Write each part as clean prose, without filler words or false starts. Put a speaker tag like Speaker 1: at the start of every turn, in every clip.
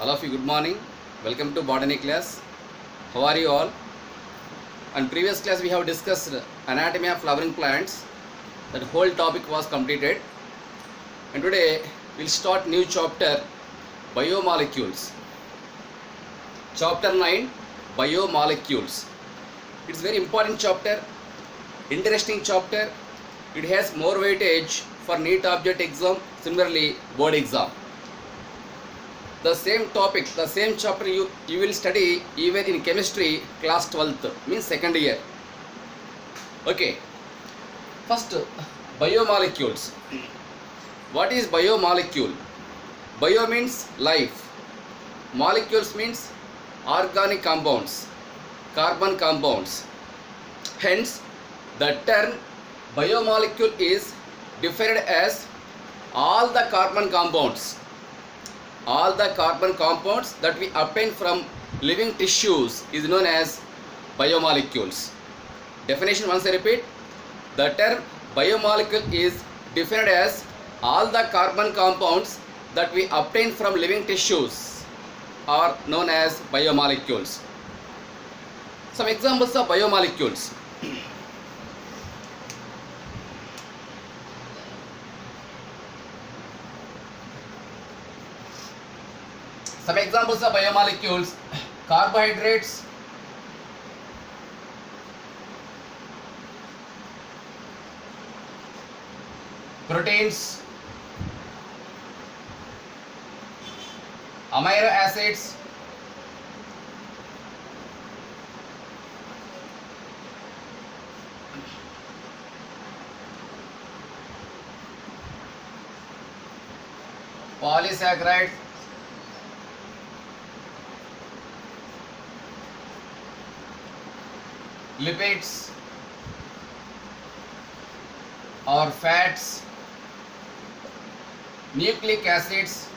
Speaker 1: All of you, good morning. Welcome to botany class. How are you all? On previous class, we have discussed anatomy of flowering plants. That whole topic was completed. And today, we'll start new chapter, biomolecules. Chapter 9, biomolecules. It's very important chapter, interesting chapter. It has more weightage for NEET object exam, similarly board exam. The same topic, the same chapter you will study even in chemistry class 12th, means second year. Okay, first biomolecules. What is biomolecule? Bio means life, molecules means organic compounds, carbon compounds. Hence the term biomolecule is defined as all the carbon compounds that we obtain from living tissues is known as biomolecules. Definition once I repeat, the term biomolecule is defined as all the carbon compounds that we obtain from living tissues are known as biomolecules. Some examples of biomolecules. Some examples of biomolecules: carbohydrates, proteins, amino acids, polysaccharides, lipids or fats, nucleic acids.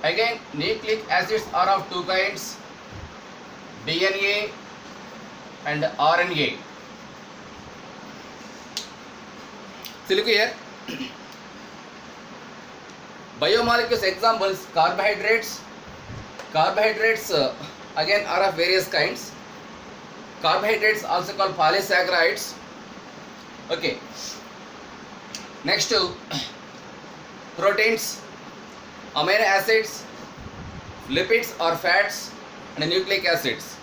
Speaker 1: Again, nucleic acids are of two kinds, DNA and RNA. So look here, biomolecules examples: carbohydrates. Carbohydrates again are of various kinds. Carbohydrates also called polysaccharides. Okay. Next to proteins, amino acids, lipids or fats, and nucleic acids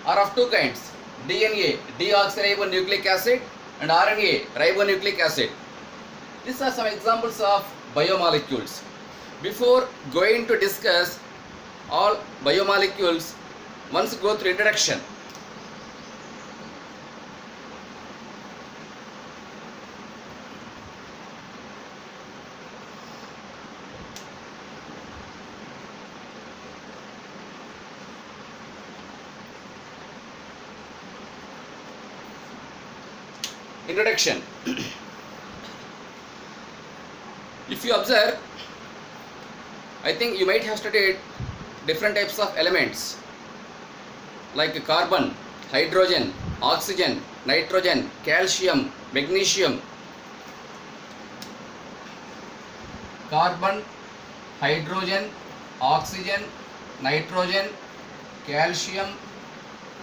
Speaker 1: are of two kinds: DNA, deoxyribonucleic acid, and RNA, ribonucleic acid. These are some examples of biomolecules. Before going to discuss all biomolecules, once go through introduction. Introduction. If you observe, I think you might have studied different types of elements like carbon, hydrogen, oxygen, nitrogen, calcium, magnesium. Carbon, hydrogen, oxygen, nitrogen, calcium,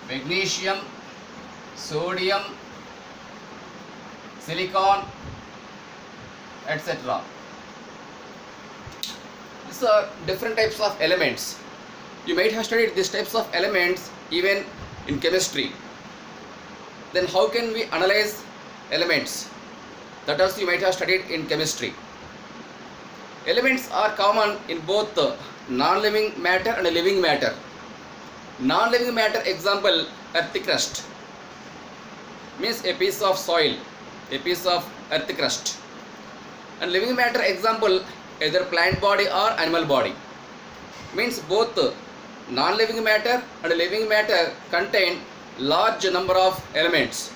Speaker 1: magnesium, sodium, silicon, etc. These are different types of elements. You might have studied these types of elements even in chemistry. Then how can we analyze elements? That also you might have studied in chemistry. Elements are common in both non-living matter and living matter. Non-living matter example, earth crust means a piece of soil, a piece of earth crust. And living matter example, either plant body or animal body. Means both non-living matter and living matter contain large number of elements.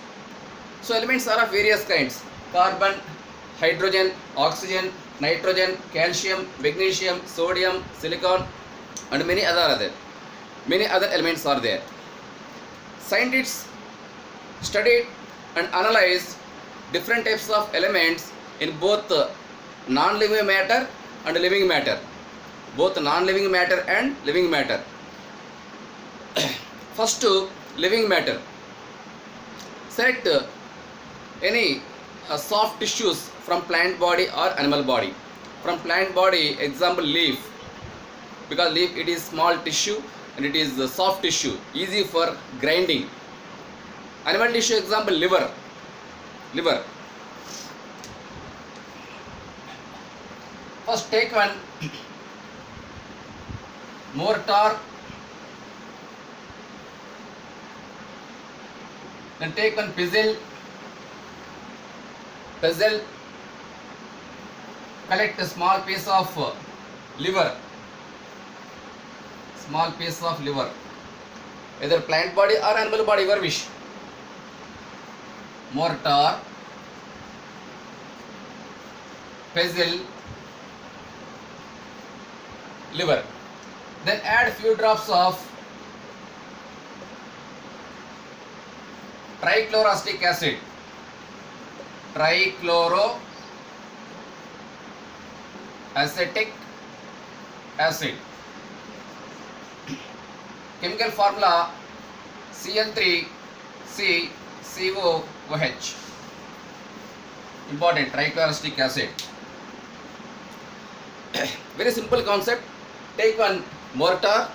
Speaker 1: So elements are of various kinds: carbon, hydrogen, oxygen, nitrogen, calcium, magnesium, sodium, silicon, and many other elements are there. Scientists studied and analyzed different types of elements in both non-living matter and living matter, both non-living matter and living matter. First, living matter. Select any soft tissues from plant body or animal body. From plant body, example leaf, because leaf it is small tissue and it is soft tissue, easy for grinding. Animal tissue, example liver. First take one mortar, then take one pestle, collect a small piece of liver, either plant body or animal body, your wish. Mortar, pestle, liver. Then add few drops of trichloroacetic acid. Trichloroacetic acid. Chemical formula Cl3CCOOH. Important, trichloroacetic acid. Very simple concept. Take one mortar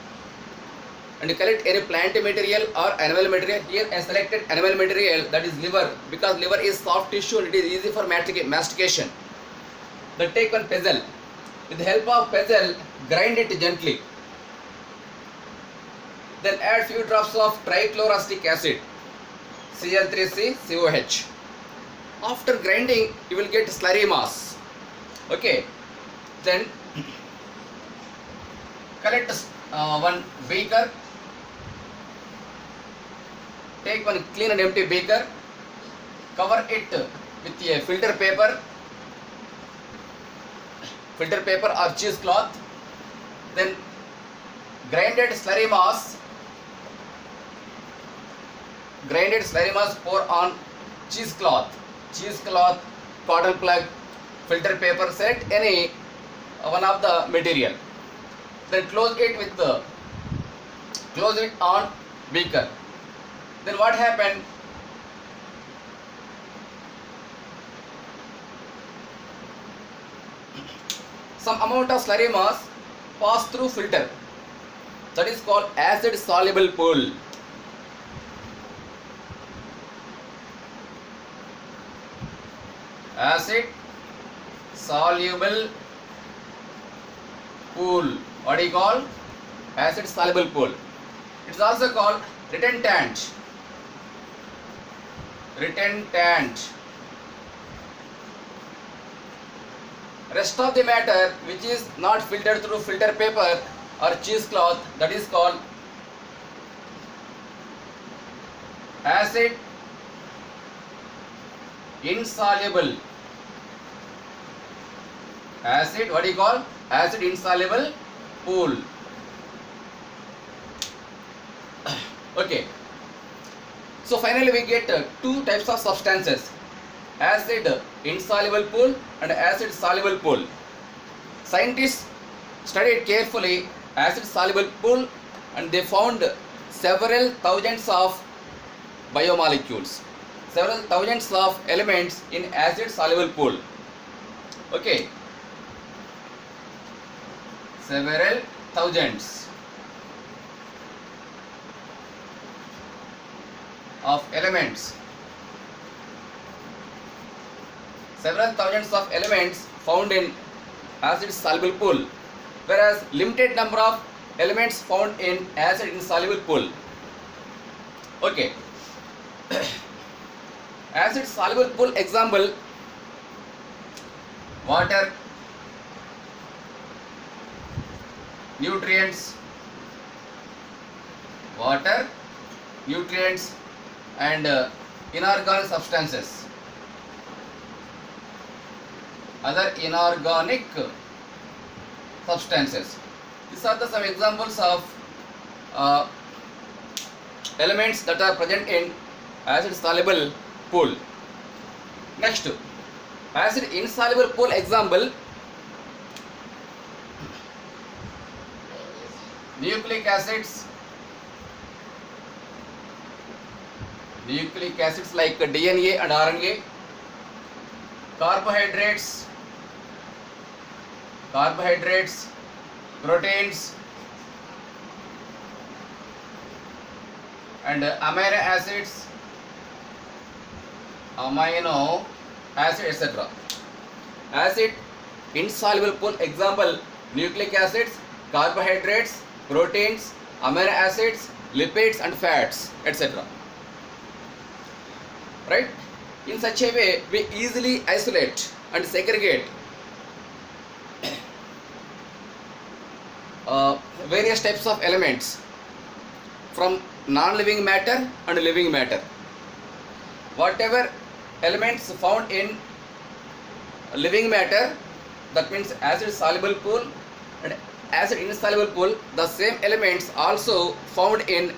Speaker 1: and collect any plant material or animal material. Here I selected animal material, that is liver, because liver is soft tissue and it is easy for mastication. Then take one pestle. With the help of pestle, grind it gently. Then add few drops of trichloroacetic acid, Cl3CCOH. After grinding, you will get slurry mass. Okay. Then collect one beaker. Take one clean and empty beaker. Cover it with a filter paper or cheesecloth. Then grinded slurry mass pour on cheesecloth, cotton plug, filter paper. Select any one of the material. Then close it on beaker. Then what happened? Some amount of slurry mass pass through filter. That is called acid soluble pool. Acid soluble pool. What do you call? Acid soluble pool. It is also called retentant. Rest of the matter which is not filtered through filter paper or cheesecloth, that is called acid insoluble. Acid, what do you call? Acid insoluble pool. Okay. So finally we get two types of substances, acid insoluble pool and acid soluble pool. Scientists studied carefully acid soluble pool and they found several thousands of biomolecules, several thousands of elements in acid soluble pool. Okay. Several thousands of elements. Several thousands of elements found in acid soluble pool, whereas limited number of elements found in acid insoluble pool. Okay. Acid soluble pool example: water, nutrients, and inorganic substances, other inorganic substances. These are the some examples of elements that are present in acid soluble pool. Next, Acid insoluble pool example, nucleic acids like DNA and RNA, carbohydrates, proteins, and amino acid, etc. Acid insoluble pool example, nucleic acids, carbohydrates, proteins, amino acids, lipids and fats, etc. Right? In such a way, we easily isolate and segregate various types of elements from non-living matter and living matter. Whatever elements found in living matter, that means acid soluble pool and acid insoluble pool, the same elements also found in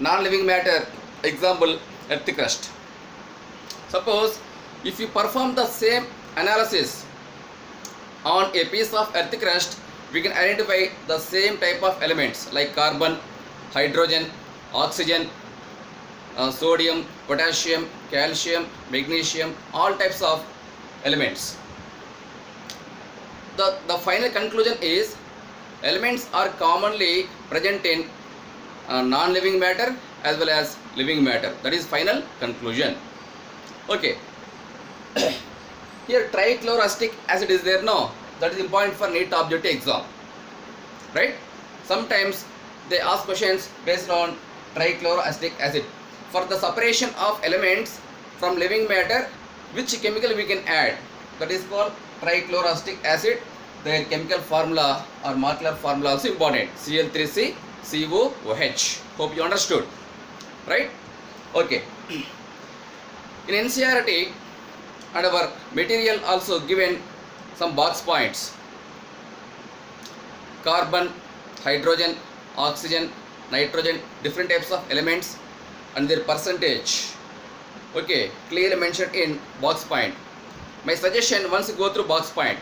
Speaker 1: non-living matter, example earth crust. Suppose if you perform the same analysis on a piece of earth crust, we can identify the same type of elements like carbon, hydrogen, oxygen, sodium, potassium, calcium, magnesium, all types of elements. The final conclusion is elements are commonly present in non-living matter as well as living matter. That is final conclusion. Okay. Here trichloroacetic acid is there, no? That is important for NEET objective exam. Right? Sometimes they ask questions based on trichloroacetic acid. For the separation of elements from living matter, which chemical we can add? That is called trichloroacetic acid. Their chemical formula or molecular formula also important. Cl3C COOH. Hope you understood. Right? Okay. In NCERT and our material also given some box points. Carbon, hydrogen, oxygen, nitrogen, different types of elements and their percentage. Okay, clearly mentioned in box point. My suggestion, once you go through box point,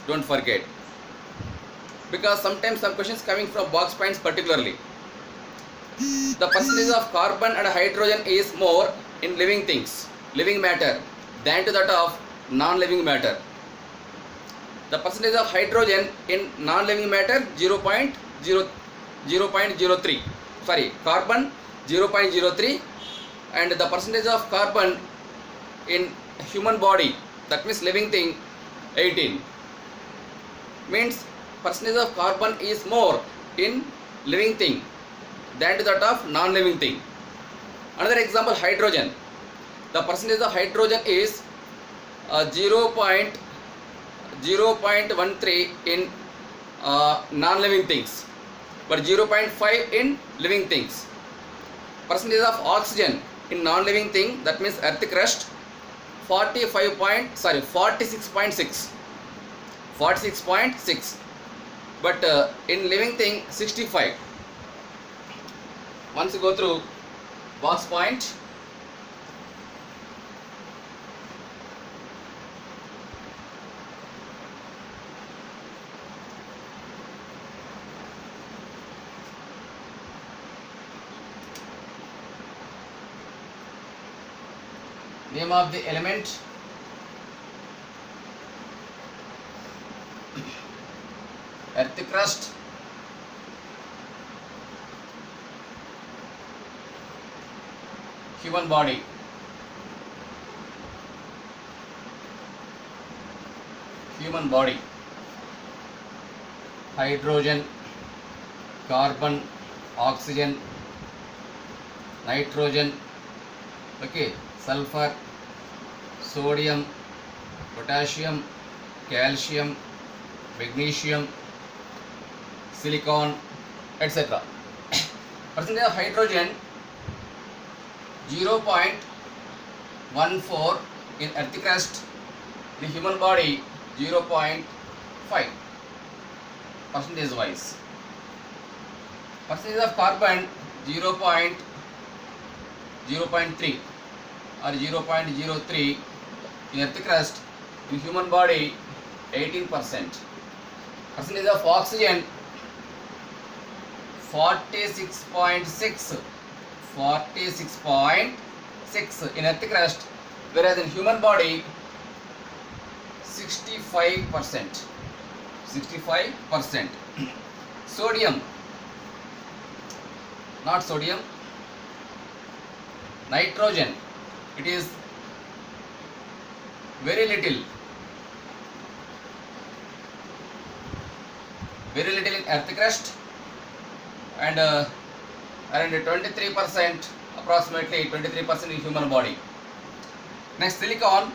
Speaker 1: don't forget, because sometimes some questions coming from box points particularly. The percentage of carbon and hydrogen is more in living things, living matter, than to that of non-living matter. The percentage of hydrogen in non-living matter 0.03. Sorry, carbon 0.03, and the percentage of carbon in human body, that means living thing, 18. Means percentage of carbon is more in living thing than to that of non-living thing. Another example, hydrogen. The percentage of hydrogen is 0.13 in non-living things, but 0.5 in living things. Percentage of oxygen in non-living thing, that means earth crust, 46.6, but in living thing 65. Once you go through box point, name of the element, earth crust, human body, hydrogen, carbon, oxygen, nitrogen, okay, sulfur, sodium, potassium, calcium, magnesium, silicon, etc. Percentage of hydrogen 0.14 in earth crust, in human body 0.5 percentage wise. Percentage of carbon 0.03 or 0.03 in earth crust, In human body, 18%. Percentage of oxygen, 46.6. 46.6 in earth crust, whereas in human body, 65%. 65%. Sodium, not sodium, nitrogen, it is very little in earth crust, and around 23%, approximately 23% in human body. Next, silicon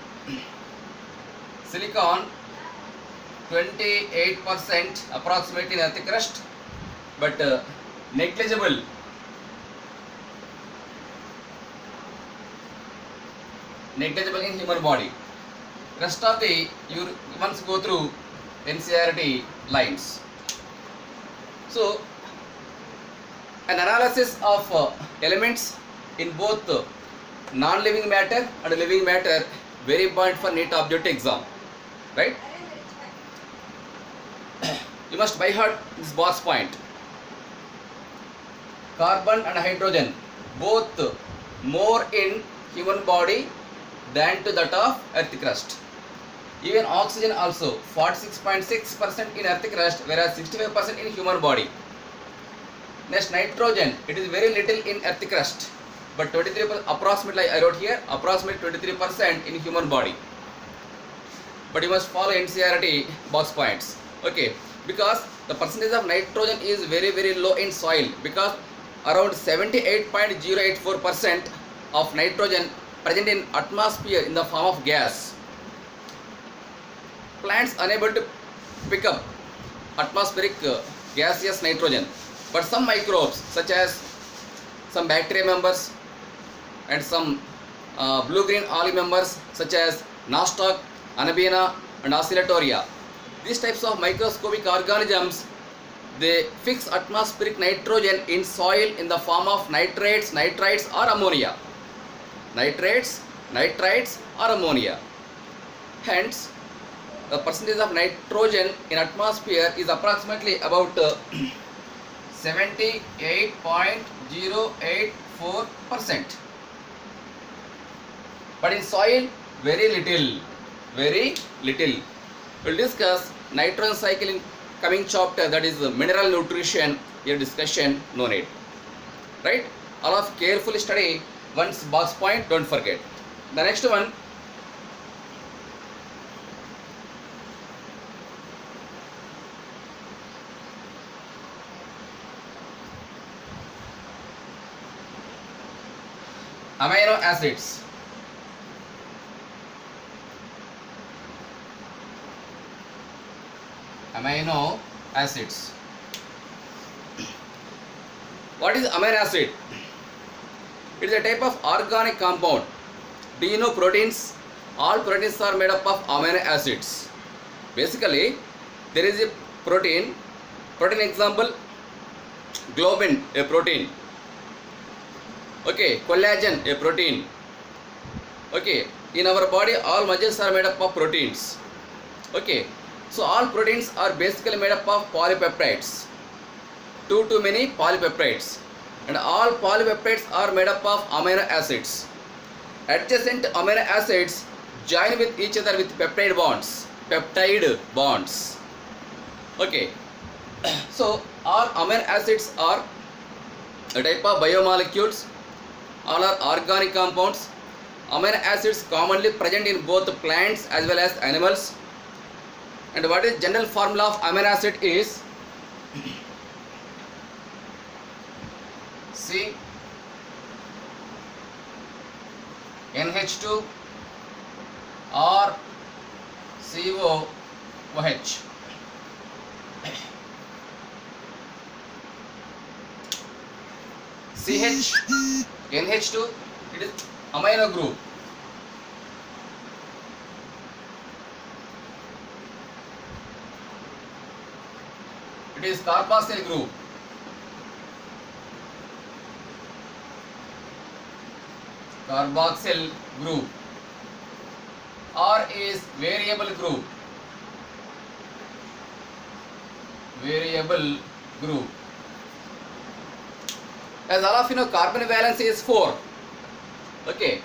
Speaker 1: 28% approximately in earth crust, but negligible in human body. Rest of the you once go through NCERT lines. So an analysis of elements in both non-living matter and living matter, very important for NEET objective exam, right? You must by heart this box point. Carbon and hydrogen both more in human body than to that of earth crust. Even oxygen also 46.6% in earth crust, whereas 65% in human body. Next, nitrogen, it is very little in earth crust, but 23% approximately, I wrote here approximately 23% in human body. But you must follow NCERT box points. Okay, because the percentage of nitrogen is very low in soil, because around 78.084% of nitrogen present in atmosphere in the form of gas. Plants unable to pick up atmospheric gaseous nitrogen, but some microbes such as some bacteria members and some blue-green algae members such as Nostoc, Anabaena and Oscillatoria, these types of microscopic organisms, they fix atmospheric nitrogen in soil in the form of nitrates, nitrites or ammonia. Nitrates, nitrites or ammonia. Hence, the percentage of nitrogen in atmosphere is approximately about 78.084%. But in soil, very little. We'll discuss nitrogen cycle in coming chapter, that is mineral nutrition. Here discussion no need. Right? All of carefully study once box point, don't forget. The next one, amino acids. Amino acids. What is amino acid? It is a type of organic compound. Do you know proteins? All proteins are made up of amino acids. Basically, there is a protein example, globin, a protein. Okay, collagen, a protein. Okay, in our body all muscles are made up of proteins. Okay, so all proteins are basically made up of polypeptides. Too many polypeptides, and all polypeptides are made up of amino acids. Adjacent amino acids join with each other with peptide bonds. Okay, so all amino acids are a type of biomolecules. All are organic compounds. Amino acids commonly present in both plants as well as animals. And what is general formula of amino acid is C NH2 or COOH. CH NH2, it is amino group. It is carboxyl group. Or R is variable group. Variable group. As all of you know, carbon valence is 4. Okay.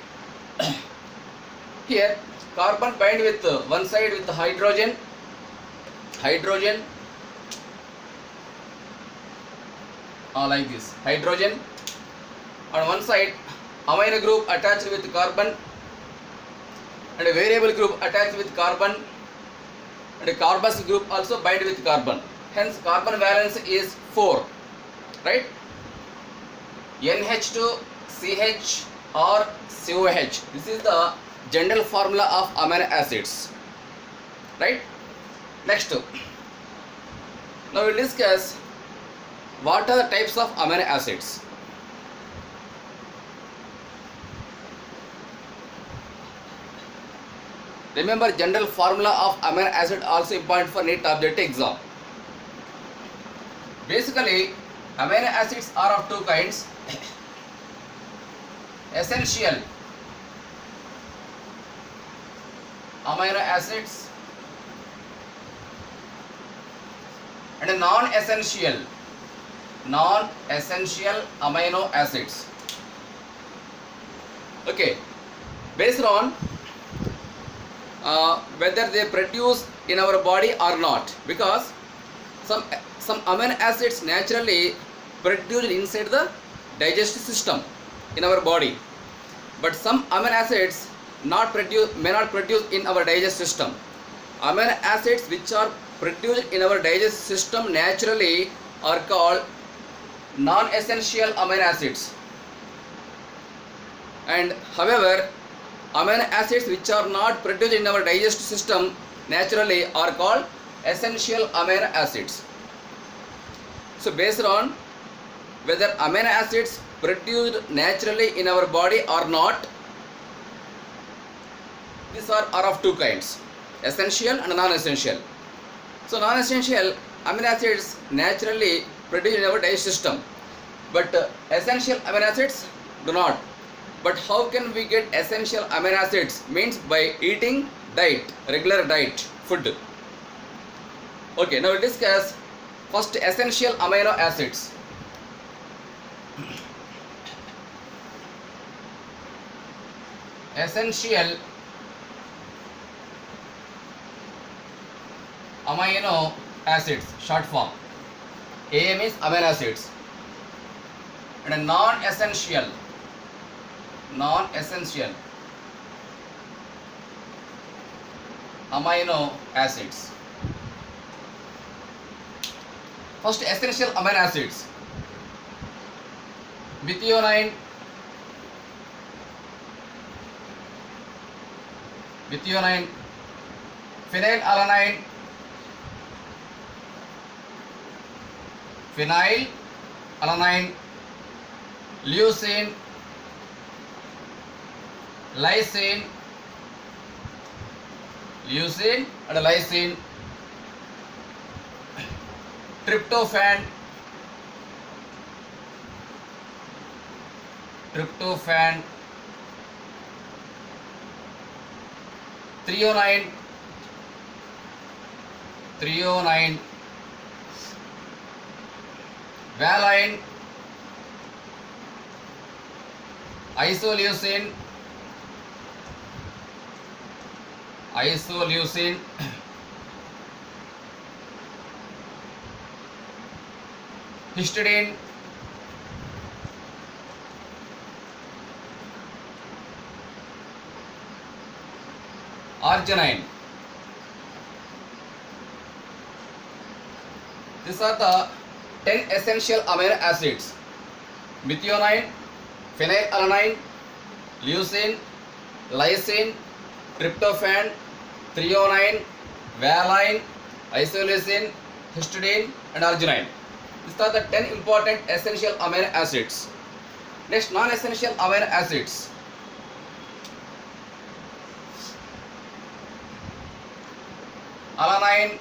Speaker 1: Here carbon bind with one side with hydrogen like this, hydrogen on one side, amino group attached with carbon, and a variable group attached with carbon, and a carbonyl group also bind with carbon. Hence carbon valence is 4, right? NH2 CH or COH. This is the general formula of amino acids, right? Next, now we will discuss what are the types of amino acids. Remember, general formula of amino acid also important for NEET objective exam. Basically, amino acids are of two kinds: essential amino acids and non-essential amino acids. Okay, based on whether they produce in our body or not, because some amino acids naturally produced inside the digestive system in our body, but some amino acids may not produce in our digestive system. Amino acids which are produced in our digestive system naturally are called non-essential amino acids, and however amino acids which are not produced in our digestive system naturally are called essential amino acids. So based on whether amino acids produced naturally in our body or not, these are of two kinds: essential and non-essential. So non-essential amino acids naturally produced in our digestive system, but essential amino acids do not. But how can we get essential amino acids? Means by eating regular diet, food. Okay, now we'll discuss first essential amino acids. Essential amino acids, short form. AM is amino acids, and non-essential amino acids. First, essential amino acids: methionine, phenylalanine, leucine, lysine, and lysine, tryptophan, threonine, valine, isoleucine, histidine, arginine. These are the 10 essential amino acids: methionine, phenylalanine, leucine, lysine, tryptophan, threonine, valine, isoleucine, histidine, and arginine. These are the 10 important essential amino acids. Next, non-essential amino acids. Alanine,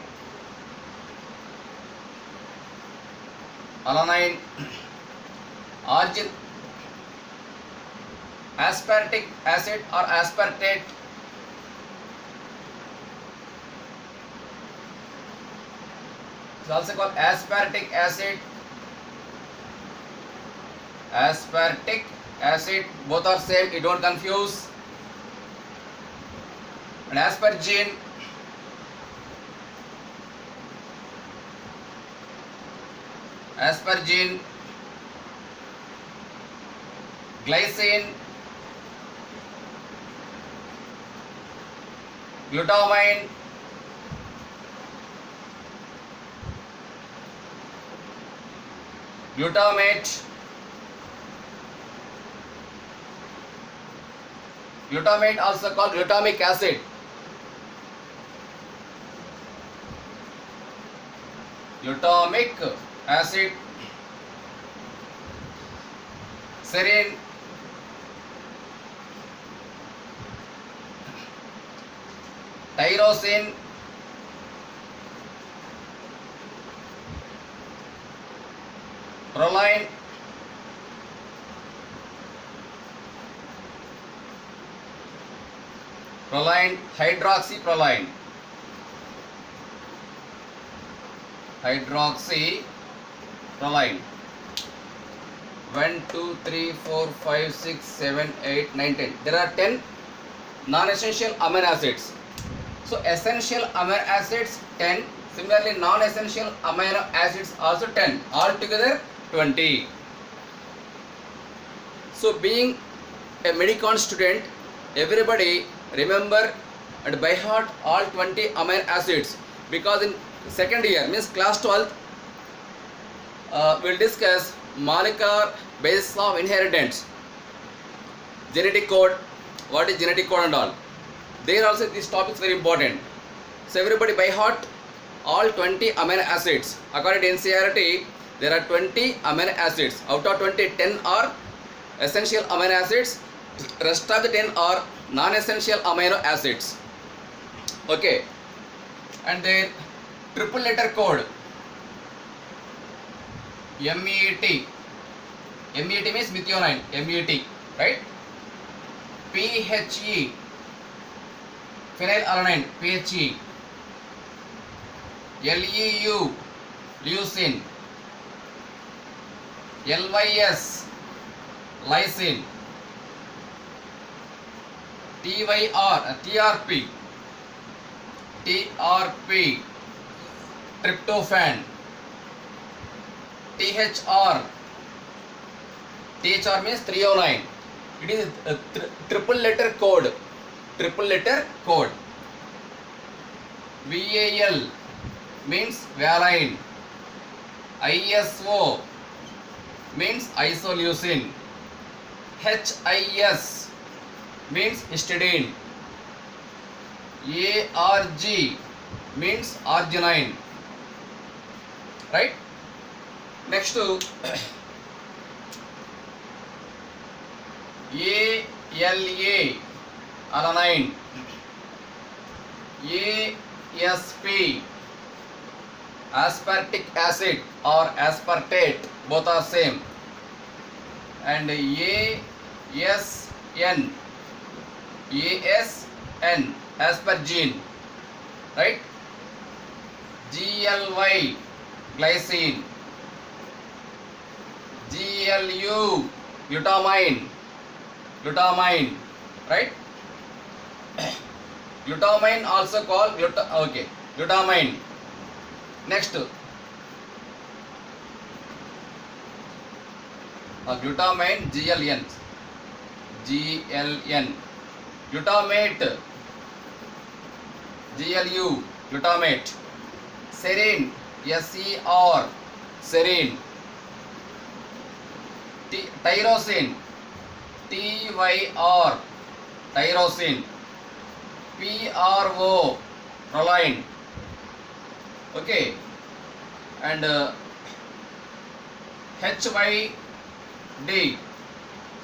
Speaker 1: aspartic acid or aspartate, It's also called aspartic acid. Aspartic acid, both are same, you don't confuse. And aspargine, glycine, glutamine, glutamate, also called glutamic acid. Glutamic acid, serine, tyrosine, proline, hydroxyproline, 1 2 3 4 5 6 7 8 9 10. There are 10 non-essential amino acids. So essential amino acids 10, similarly non-essential amino acids also 10, altogether 20. So being a Medicon student, everybody remember and by heart all 20 amino acids, because in second year means class 12th we'll discuss molecular basis of inheritance, genetic code, what is genetic code and all. There also this topic is very important. So everybody by heart all 20 amino acids. According to NCERT, there are 20 amino acids. Out of 20, 10 are essential amino acids. Rest of the 10 are non-essential amino acids. Okay. And then triple letter code. MET. MET means methionine. MET, right? PHE. Phenylalanine. PHE. LEU. Leucine. LYS. Lysine. TYR. TRP. TRP. Tryptophan. THR. THR means 309. It is a triple letter code. VAL means valine. ISO means isoleucine. HIS means histidine. ARG means arginine. Right? Next to ALA, alanine. ASP, aspartic acid or aspartate, both are same. And ASN, aspargine, right? GLY, glycine. GLU, glutamine, right? Glutamine also called glutamine. Next, glutamine, GLN, glutamate, GLU, glutamate. Serine, SER, serine. Tyrosine, TYR, tyrosine. PRO, proline. Okay. And HYD,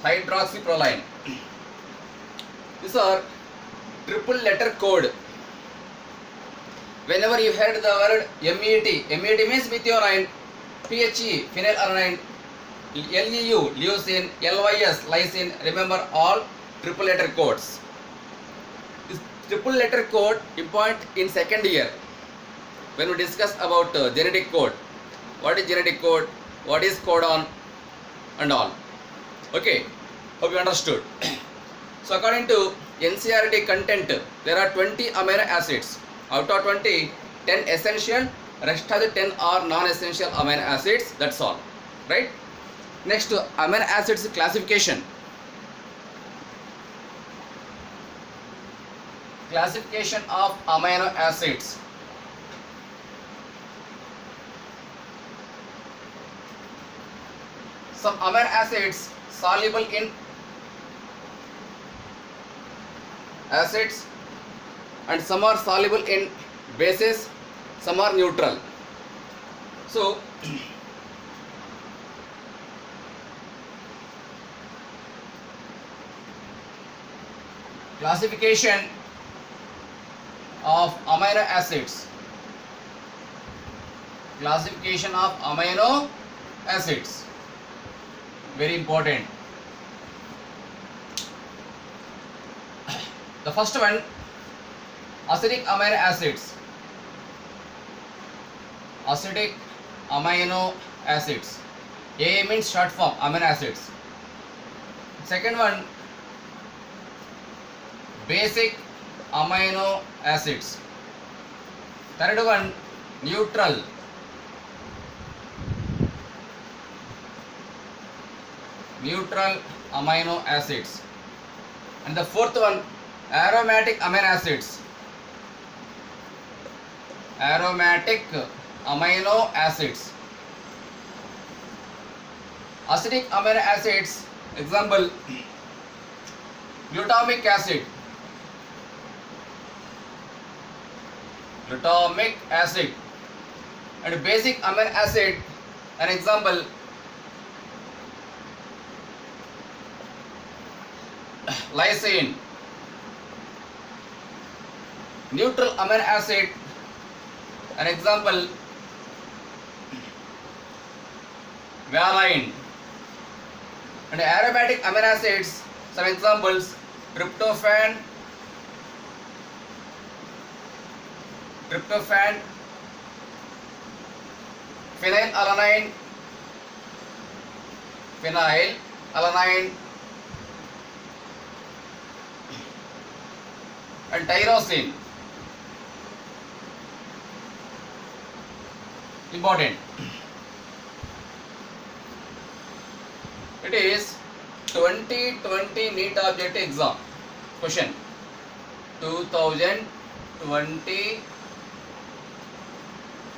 Speaker 1: hydroxyproline. These are triple letter code. Whenever you heard the word MET means methionine, PHE, phenylalanine, LEU, leucine, LYS, lysine, remember all triple letter codes. This triple letter code important in second year. when we discuss about genetic code. What is genetic code? What is codon and all. Okay, hope you understood. So according to NCERT content, there are 20 amino acids. Out of 20, 10 essential, rest of the 10 are non-essential amino acids. That's all, right? Next, amino acids classification. Classification of amino acids. Some amino acids soluble in acids and some are soluble in bases, some are neutral. So classification of amino acids. Classification of amino acids. Very important. The first one, acidic amino acids. Acidic amino acids. A means short form amino acids. Second one, basic amino acids. Third one, neutral. Neutral amino acids. And the fourth one, aromatic amino acids. Aromatic amino acids. Acidic amino acids, example, glutamic acid. Glutamic acid. And basic amino acid, an example, lysine. Neutral amino acid, an example, valine. And aromatic amino acids, some examples, tryptophan, phenylalanine, and tyrosine. Important. It is 2020 NEET objective exam question. 2020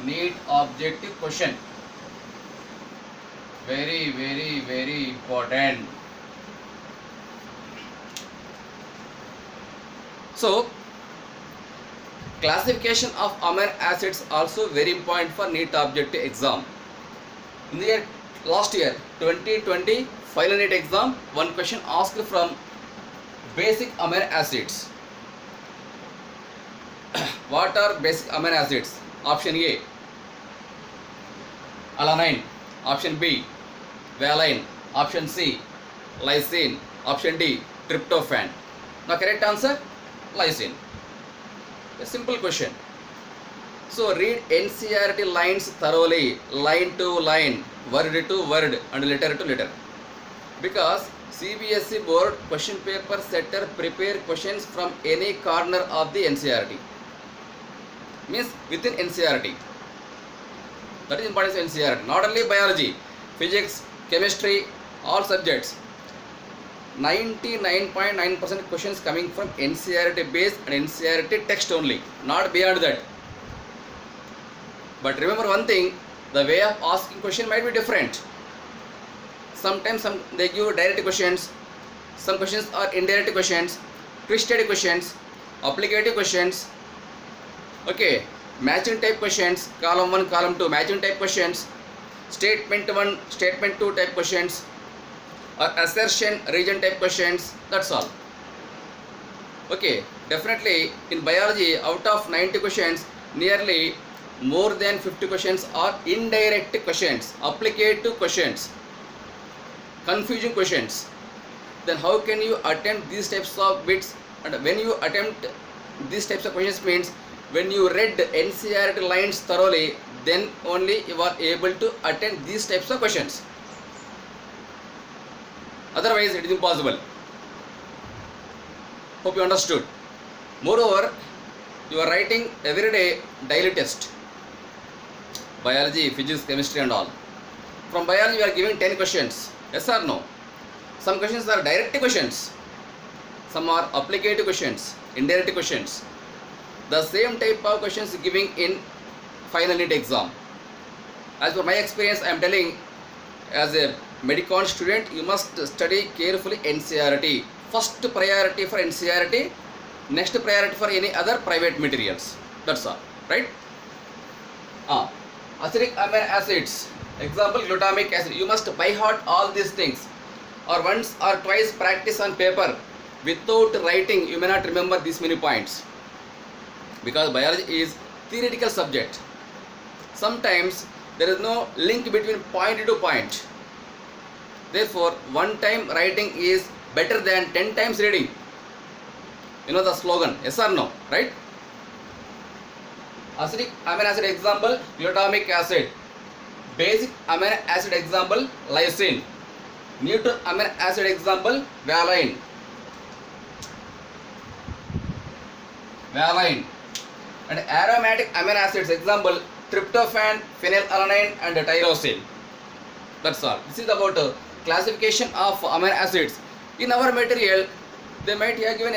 Speaker 1: NEET objective question. Very, very, very important. So, classification of amino acids also very important for NEET objective exam. In the year, last year 2020 final NEET exam, one question asked from basic amino acids. What are basic amino acids? Option A, alanine. Option B, valine. Option C, lysine. Option D, tryptophan. Now correct answer, lysine. A simple question. So read NCERT lines thoroughly, line to line, word to word and letter to letter. Because CBSE board question paper setter prepare questions from any corner of the NCERT. Means within NCERT. That is important of NCERT. Not only biology, physics, chemistry, all subjects. 99.9% questions coming from NCERT based and NCERT text only, not beyond that. But remember one thing, the way of asking question might be different. Sometimes they give direct questions, some questions are indirect questions, twisted questions, applicative questions, okay, matching type questions, column 1, column 2, matching type questions, statement 1, statement 2 type questions, or assertion region type questions. That's all. Okay, definitely in biology, out of 90 questions, nearly more than 50 questions are indirect questions, applicative questions, confusing questions. Then how can you attempt these types of bits? And when you attempt these types of questions means when you read NCERT lines thoroughly, then only you are able to attend these types of questions. Otherwise, it is impossible. Hope you understood. Moreover, you are writing every day daily test. Biology, physics, chemistry and all. From biology, you are giving 10 questions. Yes or no? Some questions are direct questions. Some are applicative questions, indirect questions. The same type of questions giving in final NEET exam. As per my experience, I am telling, as a Medicon student, you must study carefully NCERT. First priority for NCERT, next priority for any other private materials. That's all, right? Acidic amino acids, example glutamic acid. You must by heart all these things, or once or twice practice on paper. Without writing, you may not remember these many points, because biology is theoretical subject. Sometimes there is no link between point to point. Therefore, one time writing is better than 10 times reading. You know the slogan, yes or no, right? Acidic amino acid example glutamic acid. Basic amino acid example lysine. Neutral amino acid example valine. And aromatic amino acids example tryptophan, phenylalanine and tyrosine. That's all. This is about classification of amino acids. In our material, they might have given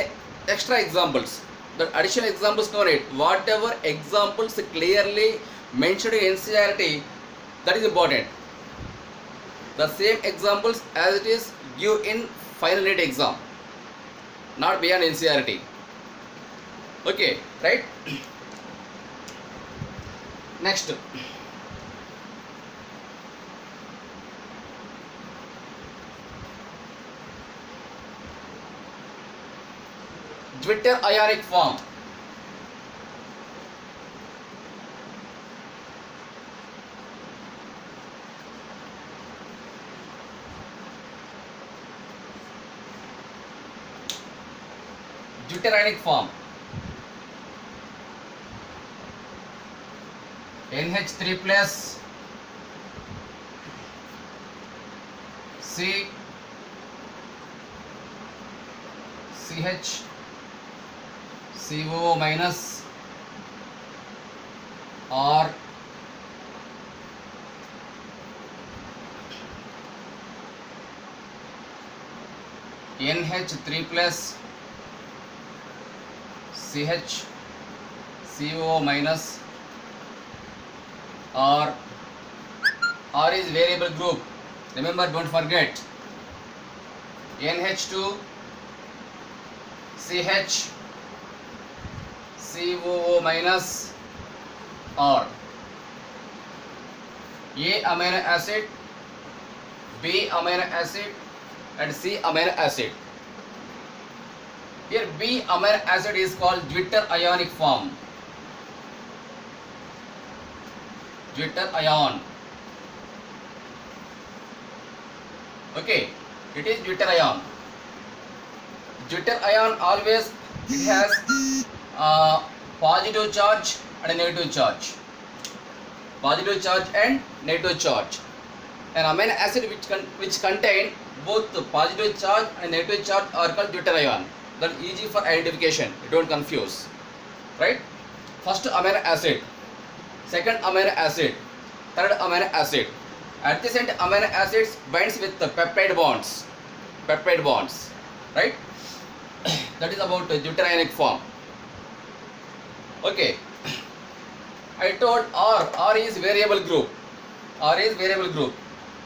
Speaker 1: extra examples. The additional examples no need. Whatever examples clearly mentioned in NCERT, that is important. The same examples as it is give in final NEET exam, not beyond NCERT. Okay, right? Next. Zwitter ionic form. Zwitter ionic form. NH3 plus C CH CO minus or NH3 plus CH CO minus or R is variable group. Remember, don't forget. NH2 CH COO minus R. A amino acid, B amino acid and C amino acid. Here B amino acid is called Zwitter ionic form. Zwitter ion. Okay, it is Zwitter ion. Zwitter ion always it has positive charge and a negative charge. Positive charge and negative charge. An amino acid which contain both the positive charge and negative charge are called Zwitter ion. That is easy for identification. You don't confuse. Right? First amino acid, second amino acid, third amino acid. Adjacent amino acids binds with the peptide bonds. Peptide bonds. Right? That is about Zwitter ionic form. Okay. I told R is variable group. R is variable group.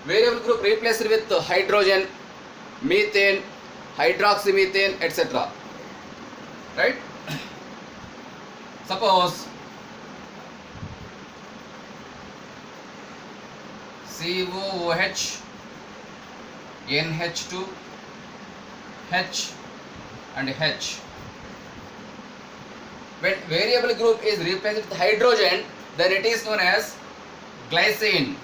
Speaker 1: Variable group replaced with hydrogen, methane, hydroxymethane, etc. Right? Suppose COOH, NH2, H and H. When variable group is replaced with hydrogen, then it is known as glycine.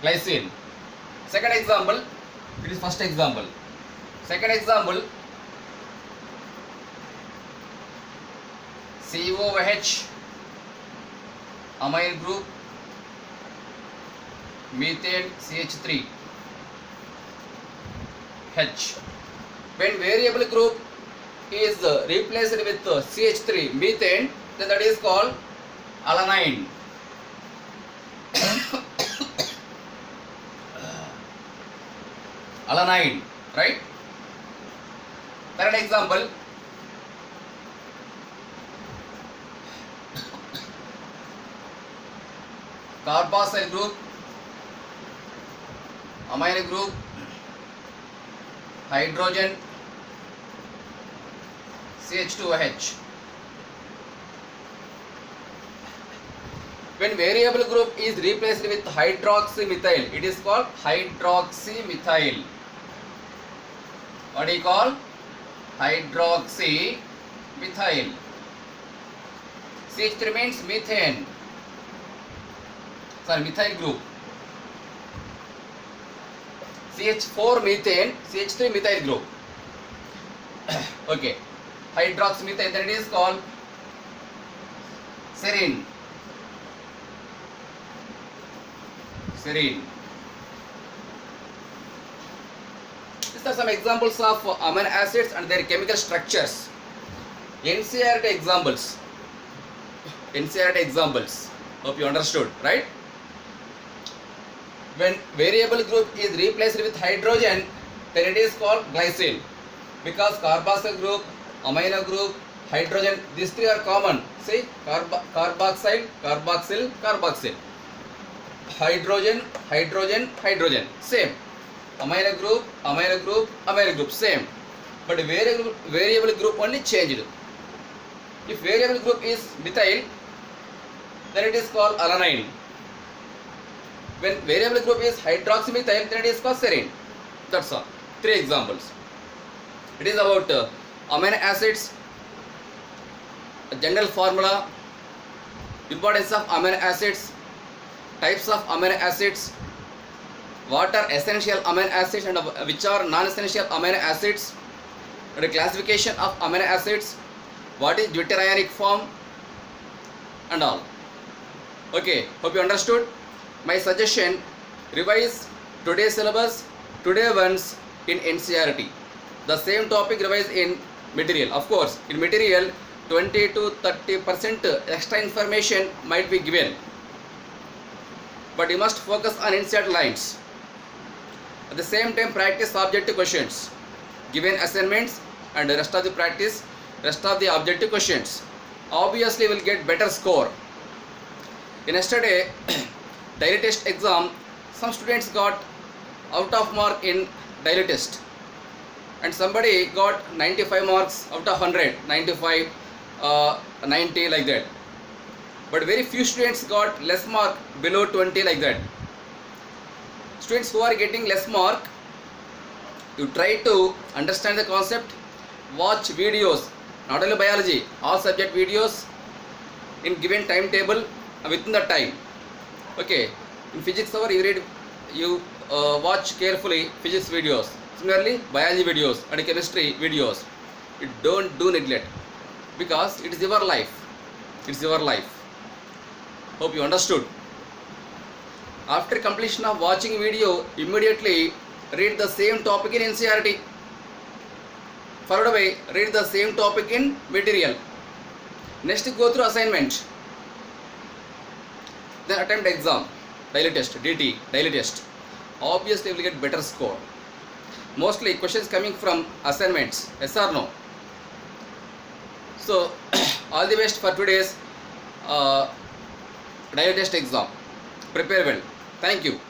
Speaker 1: Glycine. Second example, it is first example. Second example, COOH amine group, methane CH3 H. When variable group is replaced with CH3 methane, then that is called alanine. Alanine, right? Third example, carboxyl group, amine group, hydrogen CH2OH. When variable group is replaced with hydroxymethyl, it is called hydroxymethyl. What do you call? Hydroxymethyl. CH3 means methane. Sorry, methyl group. CH4 methane, CH3 methyl group. Okay. Hydroxymethyl, then it is called serine. Serine. These are some examples of amino acids and their chemical structures. NCERT examples. NCERT examples. Hope you understood, right? When variable group is replaced with hydrogen, then it is called glycine. Because carboxyl group, amino group, hydrogen, these three are common. See, carboxyl, carboxyl, carboxyl. Hydrogen, hydrogen, hydrogen. Same. Amino group, amino group, amino group. Same. But variable group only changed. If variable group is methyl, then it is called alanine. When variable group is hydroxymethyl, then it is called serine. That's all. Three examples. It is about amino acids, general formula, importance of amino acids, types of amino acids, what are essential amino acids and which are non-essential amino acids, and the classification of amino acids, what is deuterionic form, and all. Okay, hope you understood. My suggestion, revise today's syllabus, today ones in NCERT. The same topic revise in material. Of course, in material 20 to 30% extra information might be given, but you must focus on NCERT lines. At the same time, practice objective questions, given assignments, and the rest of the practice, rest of the objective questions. Obviously, you will get better score. In yesterday daily test exam, some students got out of mark in daily test, and somebody got 95 marks out of 100, 95, 90 like that. But very few students got less mark, below 20 like that. Students who are getting less mark, you try to understand the concept, watch videos, not only biology, all subject videos in given timetable within the time. Okay, in physics hour you watch carefully physics videos. Similarly, biology videos and chemistry videos. You don't do neglect, because it is your life. It's your life. Hope you understood. After completion of watching video, immediately read the same topic in NCERT. Followed by read the same topic in material. Next, go through assignment. Then attempt exam, daily test, DT, daily test. Obviously, you will get better score. Mostly questions coming from assignments, yes or no? So, all the best for today's daily test exam. Prepare well. Thank you.